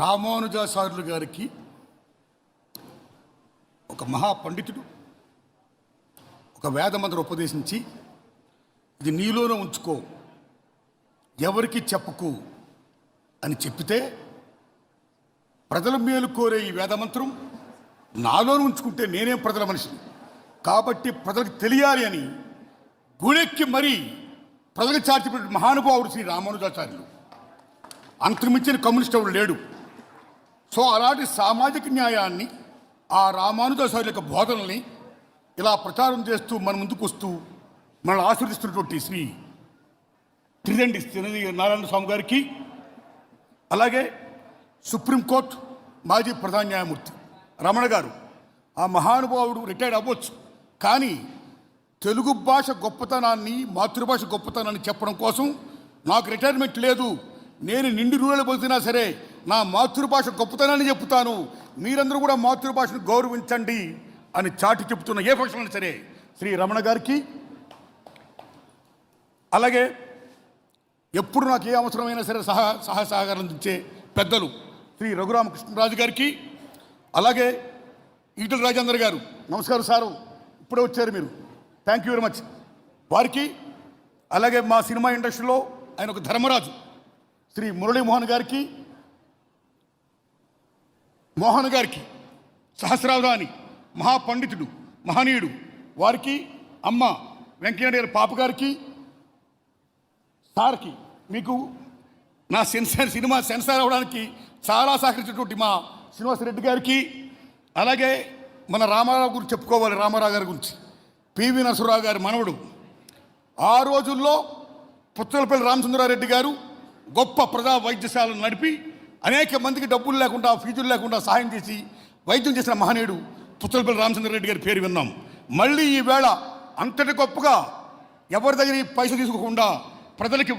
రామానుజాచార్యులు గారికి ఒక మహాపండితుడు ఒక వేదమంత్రం ఉపదేశించి, ఇది నీలోనే ఉంచుకో, ఎవరికి చెప్పకు అని చెప్పితే, ప్రజల మేలు కోరే ఈ వేదమంత్రం నాలోనే ఉంచుకుంటే నేనేం ప్రజల మనిషిని కాబట్టి ప్రజలకు తెలియాలి అని గుణెక్కి మరీ ప్రజలకు చాటిపెట్టిన మహానుభావుడు శ్రీ రామానుజాచార్యులు. అంతకుమించిన కమ్యూనిస్ట్ ఎవరు లేడు. సో అలాంటి సామాజిక న్యాయాన్ని, ఆ రామానుజాచార్యుల యొక్క బోధనల్ని ఇలా ప్రచారం చేస్తూ మన ముందుకు వస్తూ మనల్ని ఆశీర్దిస్తున్నటువంటి శ్రీ త్రిదండి నారాయణ స్వామి గారికి, అలాగే సుప్రీంకోర్టు మాజీ ప్రధాన న్యాయమూర్తి రమణ గారు, ఆ మహానుభావుడు రిటైర్డ్ అవ్వచ్చు, కానీ తెలుగు భాష గొప్పతనాన్ని, మాతృభాష గొప్పతనాన్ని చెప్పడం కోసం నాకు రిటైర్మెంట్ లేదు, నేను నిండు రూరలు పోతున్నా సరే నా మాతృభాష గొప్పతనాన్ని చెప్తాను, మీరందరూ కూడా మాతృభాషను గౌరవించండి అని చాటి చెప్తున్న ఏ ఫంక్షన్ అయినా సరే శ్రీ రమణ గారికి, అలాగే ఎప్పుడు నాకు ఏ అవసరమైనా సరే సహకారం అందించే పెద్దలు శ్రీ రఘురామకృష్ణరాజు గారికి, అలాగే ఈటల రాజేందర్ గారు, నమస్కారం సారు, ఇప్పుడే వచ్చారు మీరు, థ్యాంక్ యూ వెరీ మచ్ వారికి, అలాగే మా సినిమా ఇండస్ట్రీలో ఆయన ఒక ధర్మరాజు శ్రీ మురళీమోహన్ గారికి, మోహన్ గారికి, సహస్రావధాని మహాపండితుడు మహనీయుడు వారికి, అమ్మ వెంకయ్య పాప గారికి, సార్కి, మీకు నా సినిమా సెన్సార్ అవ్వడానికి చాలా సహకరించినటువంటి మా శ్రీనివాసరెడ్డి గారికి, అలాగే మన రామారావు గురించి చెప్పుకోవాలి, రామారావు గారి గురించి, పివి నరసరావు గారి మనవడు, ఆ రోజుల్లో పుచ్చలపల్లి రామచంద్రారెడ్డి గారు గొప్ప ప్రజా వైద్యశాలను నడిపి అనేక మందికి డబ్బులు లేకుండా, ఫీజులు లేకుండా సహాయం చేసి వైద్యం చేసిన మహనీయుడు పుచ్చలపల్లి రామచంద్రారెడ్డి గారి పేరు విన్నాం. మళ్ళీ ఈవేళ అంతటి గొప్పగా ఎవరి దగ్గర పైసలు తీసుకోకుండా ప్రజలకి